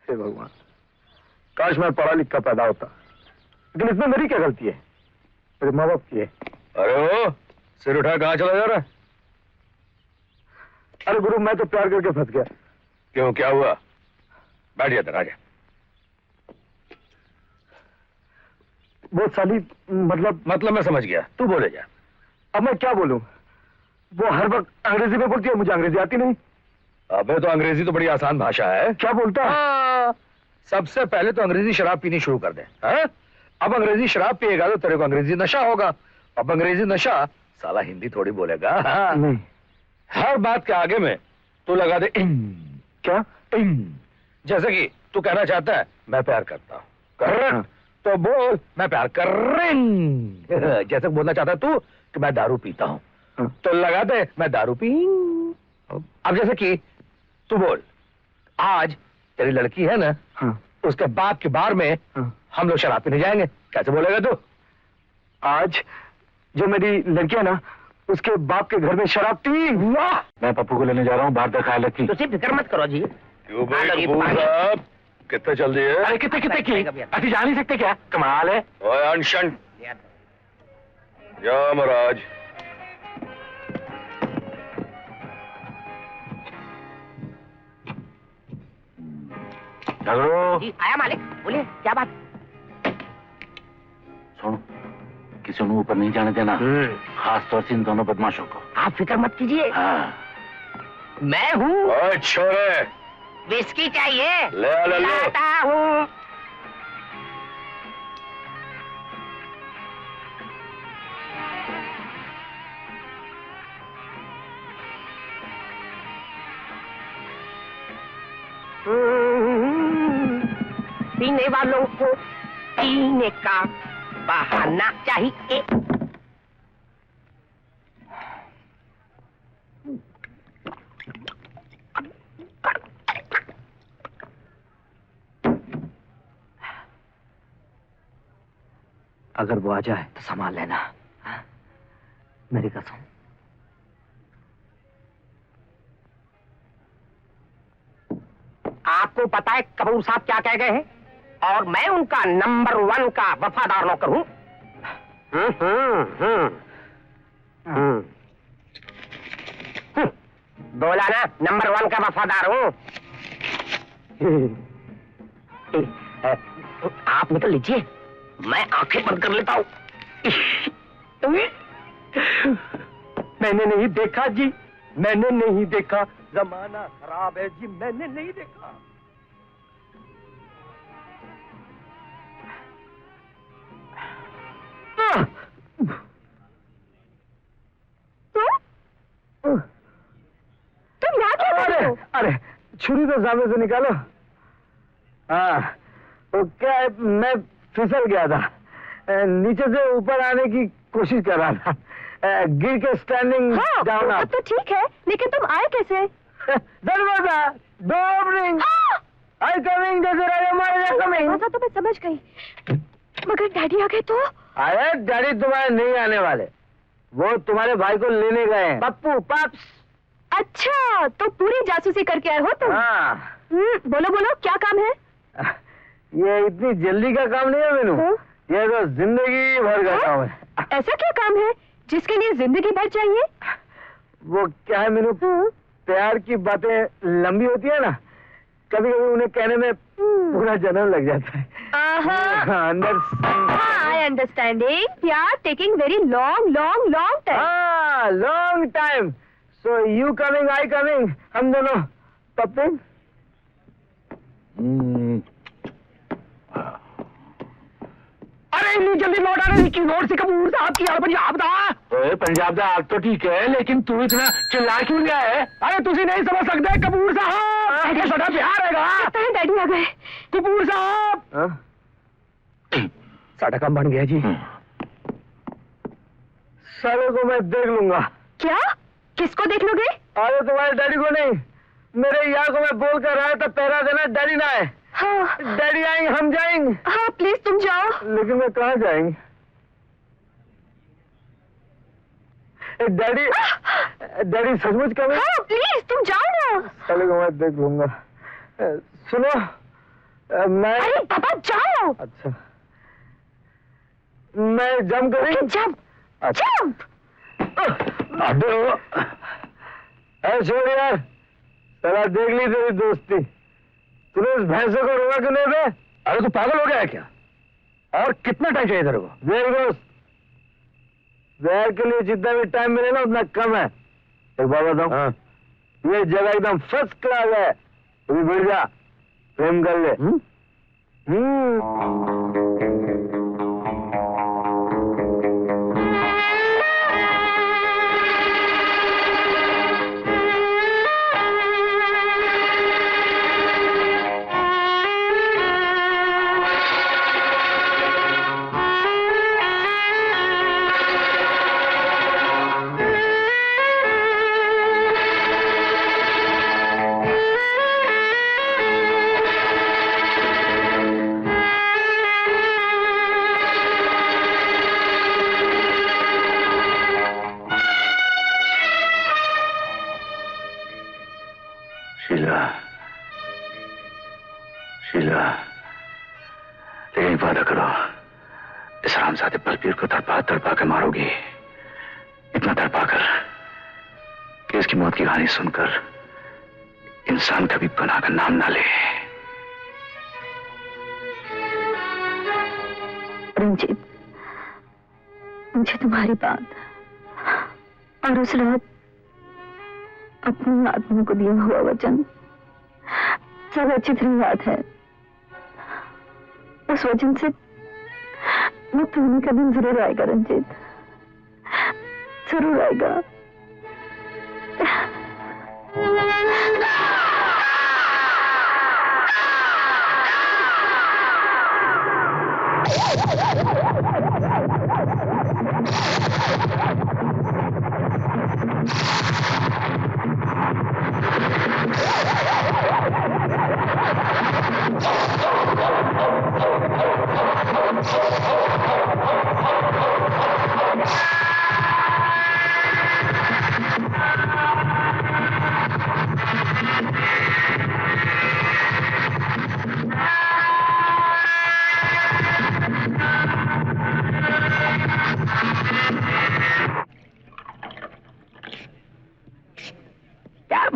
हे भगवान, काश मैं पढ़ा लिखा पैदा होता, लेकिन इसमें मेरी क्या गलती है? मेरे माँ बाप की है। अरे ओ, सिर उठा कहाँ चला जा रहा है? अरे गुरु, मैं तो प्यार करके फंस गया। क्यों, क्या हुआ? बैठ जा राजा। वो साली, मतलब मैं समझ गया, तू बोले जा। अब मैं क्या बोलूं? वो हर वक्त अंग्रेजी में बोलती है, मुझे अंग्रेजी आती नहीं। अबे तो अंग्रेजी तो बड़ी आसान भाषा है। क्या बोलता है? सबसे पहले तो अंग्रेजी शराब पीनी शुरू कर दे। अब अंग्रेजी शराब पिएगा तो तेरे को अंग्रेजी नशा होगा। अब अंग्रेजी नशा, साला हिंदी थोड़ी बोलेगा। नहीं, हर बात के आगे में तू लगा दे इन। क्या? इन। जैसे कि तू कहना चाहता है मैं प्यार करता हूँ, कर तो बोल मैं प्यार कर रही। जैसे बोलना चाहता है तू कि मैं दारू पीता हूँ, तो लगा दे मैं दारू पी। अब जैसे कि तू बोल आज तेरी लड़की है ना, उसके बाप के बार में हम लोग शराब पीने जाएंगे। कैसे बोलेगा तू? आज जो मेरी लड़की है ना, उसके बाप के घर में शराब पी। वाह! मैं पप्पू को लेने जा रहा हूँ, बाहर तक आया की। तो सिर्फ फिक्र मत करो जी। क्यों भाई कपूर साहब, कितने चल रही है? अरे कितने की? अभी जा नहीं सकते क्या? कमाल है। ओए अनशन, जा महाराज। जी आया मालिक, बोलिए क्या बात? सुनो, किसी ने ऊपर नहीं जाने देना, खास तौर से इन दोनों बदमाशों को। आप फिक्र मत कीजिए। मैं हूँ। छोरे, विस्की चाहिए? ले लाता हूँ। पीने वालों को पीने का बहाना चाहिए। अगर वो आ जाए तो संभाल लेना, मेरी कसम। आपको पता है कपूर साहब क्या कह गए हैं? और मैं उनका नंबर 1 का वफादार नौकर हूं। बोला ना, नंबर 1 का वफादार हूं। आप निकल लीजिए, मैं आंखें बंद कर लेता हूं। मैंने नहीं देखा जी, मैंने नहीं देखा, जमाना खराब है जी, मैंने नहीं देखा। तुम यहाँ क्या कर रहे हो? अरे छुरी तो सामने से निकालो। हाँ, तो क्या है, मैं फिसल गया था, नीचे से ऊपर आने की कोशिश कर रहा था, गिर के स्टैंडिंग डाउन। अब तो ठीक है, लेकिन तुम आए कैसे? दरवाजा डोर ओपनिंग, आई कमिंग, जैसे राजा कमिंग। तो मैं समझ गई, मगर डैडी आ गए तो? अरे डैडी तुम्हारे नहीं आने वाले, वो तुम्हारे भाई को लेने गए हैं, पप्पू पप्स। अच्छा, तो पूरी जासूसी करके आए हो तुम? हाँ। बोलो बोलो, क्या काम है? ये इतनी जल्दी का काम नहीं है मीनू, ये तो जिंदगी भर का काम है। ऐसा क्या काम है जिसके लिए जिंदगी भर चाहिए? वो क्या है मीनू, प्यार की बातें लंबी होती है ना, कभी कभी उन्हें कहने में पूरा जन्म लग जाता है। आई अंडरस्टैंडिंग, प्यार taking very long long long time. हाँ, long time. So you coming, I coming, हम दोनों पप्पिंग। अरे इतनी जल्दी लौट आ रही की नोट से कपूर साहब की यार पंजाब दा। पंजाब दा हाल तो ठीक है, लेकिन तू इतना चिल्ला क्यों गया है? अरे तुसी नहीं समझ सकते कपूर साहब, ये साडा प्यार हैगा। डैडी आ गए। कपूर साहब, साडा काम बन गया जी, सारे को मैं देख लूंगा। क्या? किसको देख लोगे? अरे तुम्हारे डैडी को नहीं, मेरे यार को मैं बोल कर रहा था पहरा देना, डैडी ना है। हाँ। डैडी आएंगे, हम जाएंगे। हाँ प्लीज तुम जाओ। लेकिन मैं कहाँ जाएंगे? डैडी, डैडी सचमुच कभी? हाँ प्लीज तुम जाओ ना। साले को मैं देख लूंगा। सुनो, मैं अरे पापा जाओ। अच्छा मैं जंप करें? Jump jump. छोड़ यार, साला देख ली तेरी दोस्ती। तूने उस भैंसे को रोका क्यों नहीं बे? अरे तू पागल हो गया है क्या? और कितना टाइम चाहिए तेरे को? देख दोस्त, जहर के लिए जितना भी टाइम मिले ना उतना कम है। एक बात बताऊं, ये जगह एकदम फर्स्ट क्लास है। तू भी बैठ जा, प्रेम कर ले। शीला, लेकिन एक वादा करो, इस हरामजादे बलबीर को तड़पा तड़पा के मारोगी। इतना तड़पा कर कि इसकी मौत की कहानी सुनकर इंसान कभी गुनाह का नाम ना ले। रंजीत, मुझे तुम्हारी बात और उस रात अपनी आत्मा को दिया हुआ वचन सब अच्छी तरह याद है। उस वचन से मैं तुम्हें का दिन जरूर आएगा रंजीत, जरूर आएगा।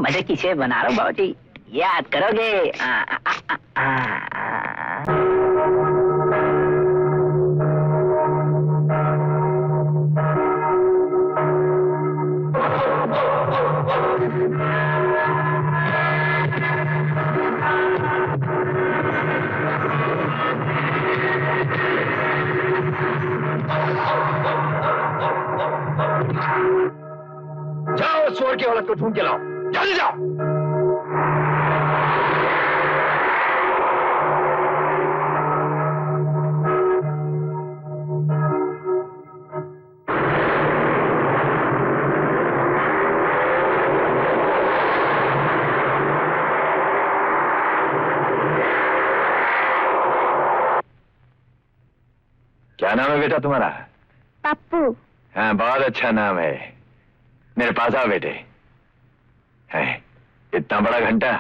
मजे किसे बना रहा हूँ बाबूजी, याद करोगे? जाओ चोर की औरत को ढूंढ के लाओ, जल्दी जाओ। क्या नाम है बेटा तुम्हारा? पप्पू। हाँ, बहुत अच्छा नाम है। मेरे पास आओ बेटे। है इतना बड़ा घंटा।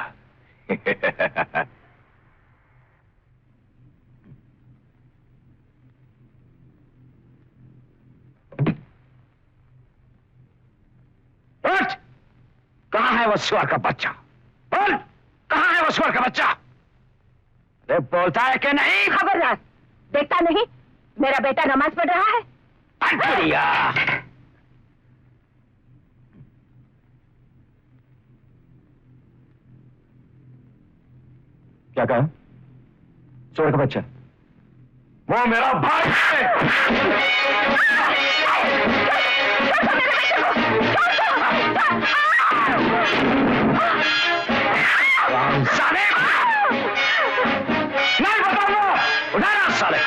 कहाँ है वो सुअर का बच्चा? बोल, कहाँ है वो सुअर का बच्चा? अरे बोलता है कि नहीं? खबरदार, देखता नहीं मेरा बेटा नमाज पढ़ रहा है? क्या कहा? चोर का बच्चा? वो मेरा भाई है। साले नहीं बताऊंगा, उठाना साले।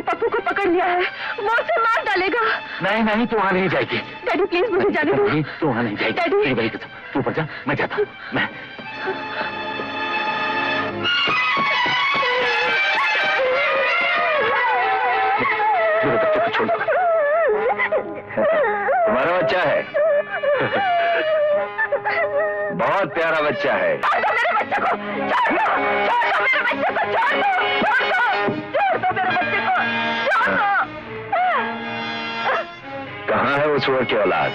पप्पू को पकड़ लिया है, वो उसे मार डालेगा। नहीं नहीं, तू वहां नहीं जाएगी। डैडी प्लीज मुझे जाने दो। तू वहां नहीं जाएगी। डैडी। मेरी बड़ी कसम, तू ऊपर जा, मैं जाता हूँ। मैं बहुत प्यारा बच्चा है। छोड़ दो मेरे बच्चे को, छोड़ दो मेरे बच्चे को, छोड़ दो मेरे बच्चे को, छोड़ दो। कहाँ है वो सुअर की औलाद?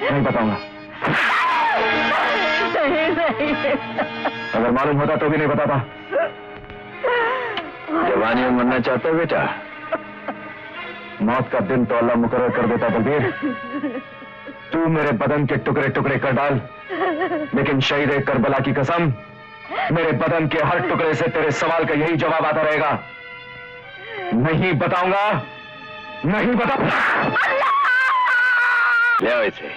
नहीं बताऊंगा। अगर मालूम होता तो भी नहीं बताता। जवानी में मरना चाहते हो बेटा? मौत का दिन तो अल्लाह मुकर्रर कर देता बलबीर। तू मेरे बदन के टुकड़े टुकड़े कर डाल, लेकिन शहीद करबला की कसम, मेरे बदन के हर टुकड़े से तेरे सवाल का यही जवाब आता रहेगा। नहीं बताऊंगा, नहीं बताऊंगा। ले आओ इसे।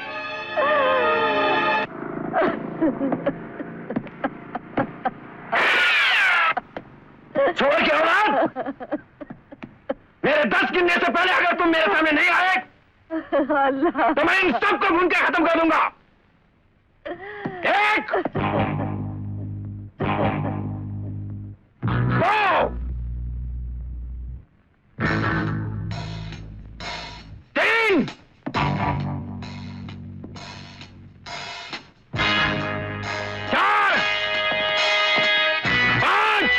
छोड़ के औलाद, मेरे 10 गिनने से पहले अगर तुम मेरे सामने नहीं आए तो मैं इन सबको भून के खत्म कर दूंगा। 1 2 3 4 5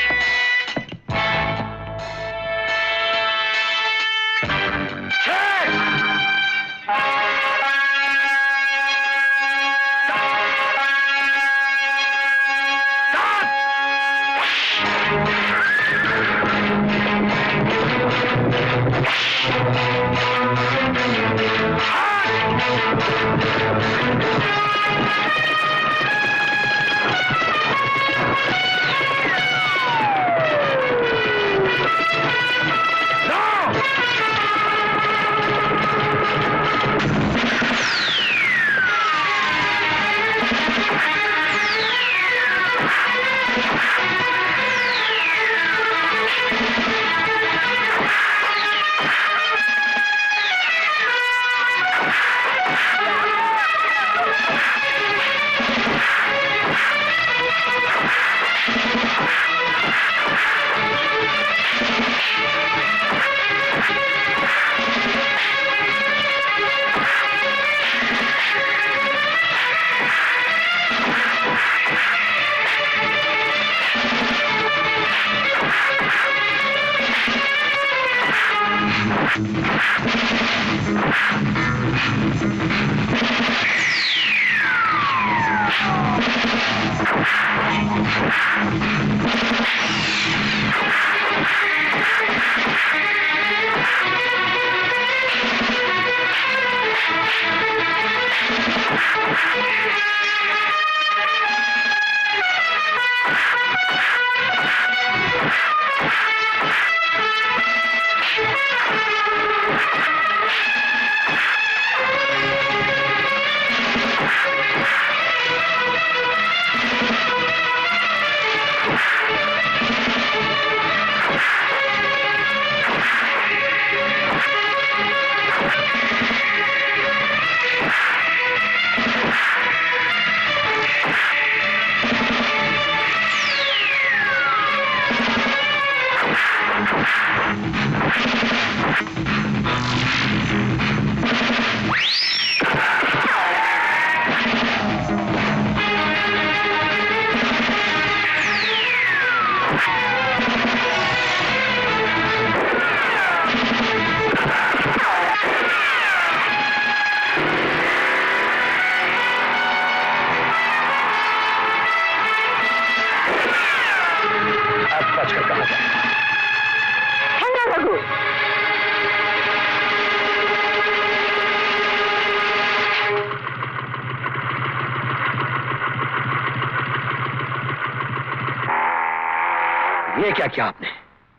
ये क्या किया आपने?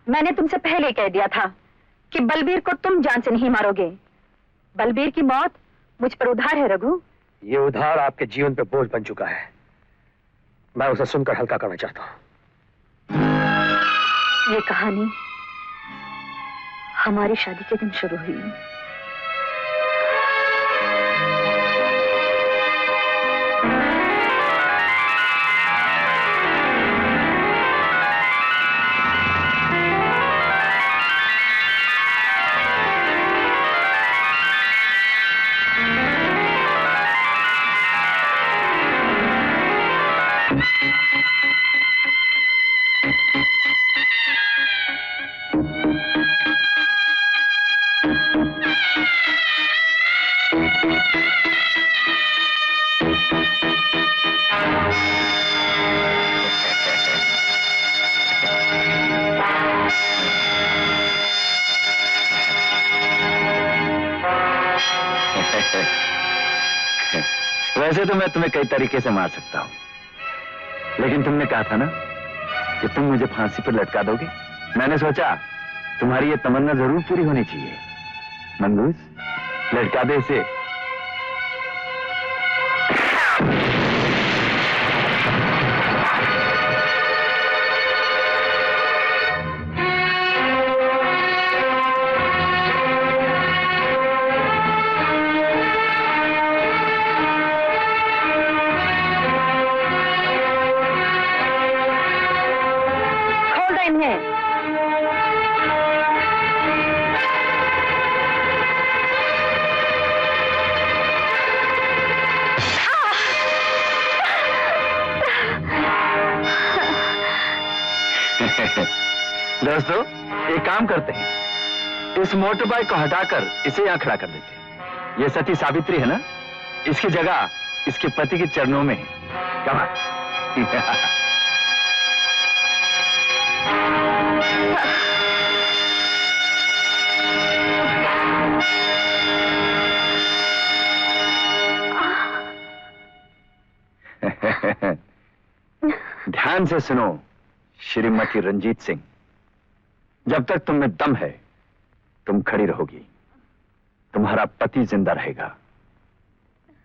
मैंने तुमसे पहले कह दिया था कि बलबीर को तुम जान से नहीं मारोगे। बलबीर की मौत मुझ पर उधार है रघु। ये उधार आपके जीवन पे बोझ बन चुका है। मैं उसे सुनकर हल्का करना चाहता हूं। ये कहानी हमारी शादी के दिन शुरू हुई। वैसे तो मैं तुम्हें कई तरीके से मार सकता हूं, लेकिन तुमने कहा था ना कि तुम मुझे फांसी पर लटका दोगे। मैंने सोचा तुम्हारी ये तमन्ना जरूर पूरी होनी चाहिए। मंगूस, लटका दे इसे। दोस्तों, एक काम करते हैं, इस मोटर बाइक को हटाकर इसे यहां खड़ा कर देते हैं। ये सती सावित्री है ना, इसकी जगह इसके पति के चरणों में है। कमाल। ध्यान से सुनो श्रीमती रंजीत सिंह, जब तक तुम में दम है तुम खड़ी रहोगी, तुम्हारा पति जिंदा रहेगा।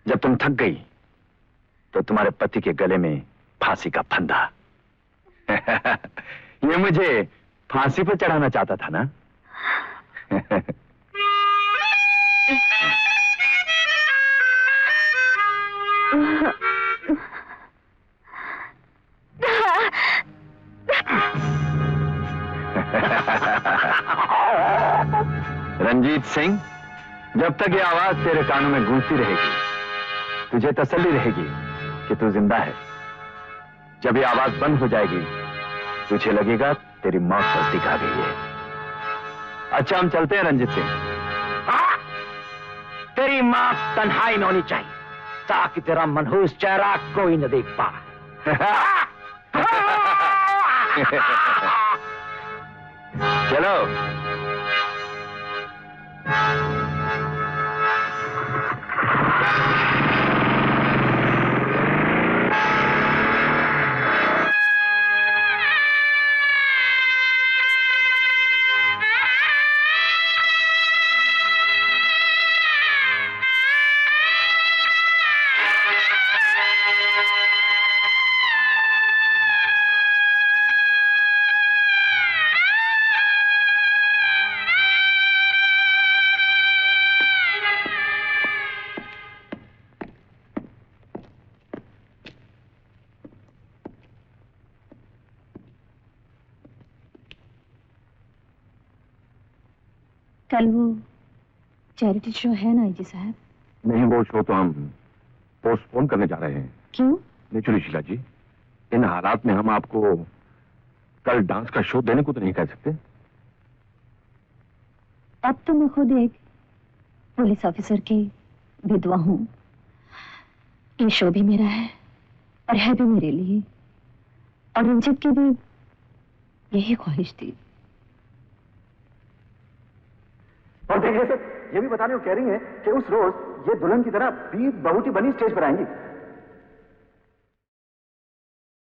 जब तुम थक गई तो तुम्हारे पति के गले में फांसी का फंदा। ये मुझे फांसी पर चढ़ाना चाहता था ना? रंजीत सिंह, जब तक ये आवाज तेरे कानों में गूंजती रहेगी तुझे तसल्ली रहेगी कि तू जिंदा है। जब ये आवाज बंद हो जाएगी तुझे लगेगा तेरी मौत नजदीक आ गई है। अच्छा, हम चलते हैं रंजीत सिंह। तेरी मौत तन्हाई में होनी चाहिए ताकि तेरा मनहूस चेहरा कोई न देख पा। चलो। कल वो चैरिटी शो है ना जी साहब? नहीं, वो शो तो हम पोस्टपोन करने जा रहे हैं। क्यों? नेचुरली शीला जी, इन हालात में हम आपको कल डांस का शो देने को तो नहीं कह सकते। अब तो मैं खुद एक पुलिस ऑफिसर की विधवा हूं। ये शो भी मेरा है और है भी मेरे लिए, और रंजीत की भी यही ख्वाहिश थी। और देखिए सर, ये भी बताने को कह रही हैं कि उस रोज ये दुल्हन की तरह 20 बहुटी बनी स्टेज पर आएंगी।